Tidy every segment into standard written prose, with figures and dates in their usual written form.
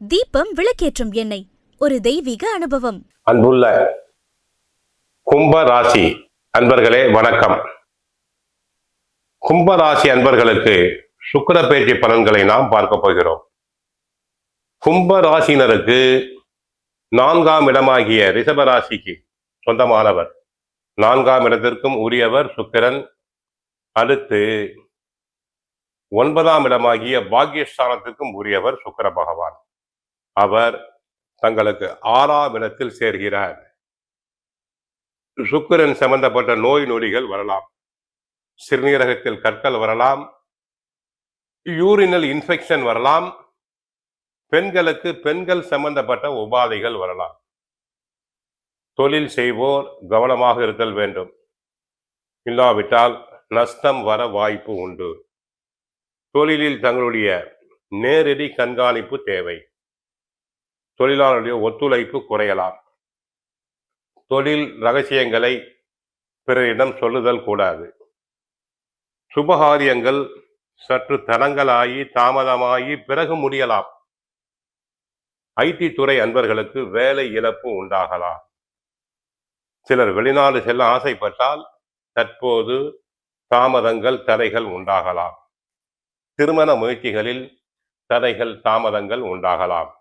தீபம் விளக்கேற்றும் எண்ணெய், ஒரு தெய்வீக அனுபவம். அன்புள்ள கும்ப ராசி அன்பர்களே வணக்கம். கும்ப ராசி அன்பர்களுக்கு சுக்கிர பேச்சு பலன்களை நாம் பார்க்க போகிறோம். கும்ப ராசினருக்கு 4ஆம் இடமாகிய ரிஷப ராசிக்கு சொந்தமானவர், 4ஆம் இடத்திற்கும் உரியவர் சுக்கிரன். அடுத்து 9ஆம் இடமாகிய பாக்கியஸ்தானத்திற்கும் உரியவர் சுக்கிர பகவான். அவர் தங்களுக்கு 6ஆம் இடத்தில் சேர்கிறார். சுக்கிரன் சம்பந்தப்பட்ட நோய் நொடிகள் வரலாம், சிறுநீரகத்தில் கற்கள் வரலாம், யூரினல் இன்ஃபெக்ஷன் வரலாம், பெண்களுக்கு பெண்கள் சம்பந்தப்பட்ட உபாதைகள் வரலாம். தொழில் செய்வோர் கவனமாக இருத்தல் வேண்டும், இல்லாவிட்டால் நஷ்டம் வர வாய்ப்பு உண்டு. தொழிலில் தங்களுடைய நேரடி கண்காணிப்பு தேவை. தொழிலாளருடைய ஒத்துழைப்பு குறையலாம். தொழில் ரகசியங்களை பிறரிடம் சொல்லுதல் கூடாது. சுபகாரியங்கள் சற்று தடங்கலாகி தாமதமாகி பிறகு முடியலாம். ஐடி துறை அன்பர்களுக்கு வேலை இழப்பு உண்டாகலாம். சிலர் வெளிநாடு செல்ல ஆசைப்பட்டால் தற்போது தாமதங்கள் தடைகள் உண்டாகலாம். திருமண முயற்சிகளில் தடைகள் தாமதங்கள் உண்டாகலாம்.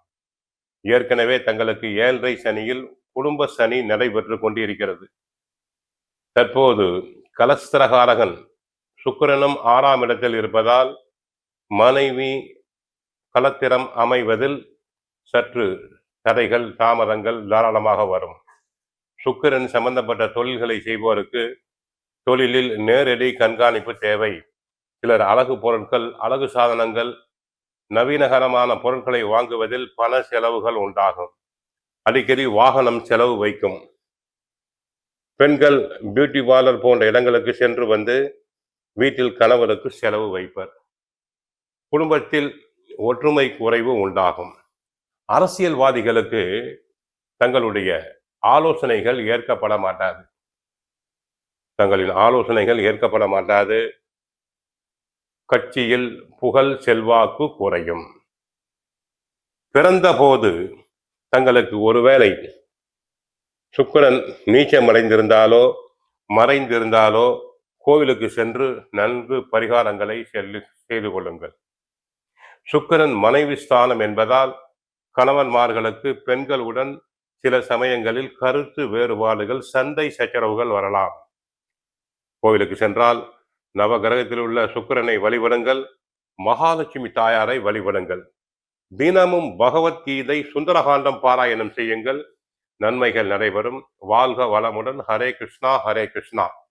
ஏற்கனவே தங்களுக்கு 7.5 சனியில் குடும்ப சனி நடைபெற்று கொண்டிருக்கிறது. தற்போது கலஸ்திரகாரகன் சுக்கிரனும் 6ஆம் இடத்தில் இருப்பதால் மனைவி கலத்திரம் அமைவதில் சற்று தடைகள் தாமதங்கள் தாராளமாக வரும். சுக்கிரன் சம்பந்தப்பட்ட தொழில்களை செய்வோருக்கு தொழிலில் நேரடி கண்காணிப்பு தேவை. சிலர் அழகு பொருட்கள், அழகு சாதனங்கள், நவீனகரமான பொருட்களை வாங்குவதில் பண செலவுகள் உண்டாகும். அடிக்கடி வாகனம் செலவு வைக்கும். பெண்கள் பியூட்டி பார்லர் போன்ற இடங்களுக்கு சென்று வந்து வீட்டில் கணவருக்கு செலவு வைப்பர். குடும்பத்தில் ஒற்றுமை குறைவு உண்டாகும். அரசியல்வாதிகளுக்கு தங்களுடைய ஆலோசனைகள் ஏற்கப்பட மாட்டாது. தங்களின் ஆலோசனைகள் ஏற்கப்பட மாட்டாது. கட்சியில் புகழ் செல்வாக்கு குறையும். பிறந்த போது தங்களுக்கு ஒருவேளை சுக்கிரன் நீச்சமடைந்திருந்தாலோ மறைந்திருந்தாலோ கோவிலுக்கு சென்று நன்கு பரிகாரங்களை செய்து கொள்ளுங்கள். சுக்கிரன் மனைவி ஸ்தானம் என்பதால் கணவன்மார்களுக்கு பெண்களுடன் சில சமயங்களில் கருத்து வேறுபாடுகள், சண்டை சச்சரவுகள் வரலாம். கோவிலுக்கு சென்றால் நவகிரகத்தில் உள்ள சுக்கிரனை வழிபடுங்கள். மகாலட்சுமி தாயாரை வழிபடுங்கள். தினமும் பகவத்கீதை சுந்தரகாண்டம் பாராயணம் செய்யுங்கள். நன்மைகள் நடைபெறும். வாழ்க வளமுடன். ஹரே கிருஷ்ணா, ஹரே கிருஷ்ணா.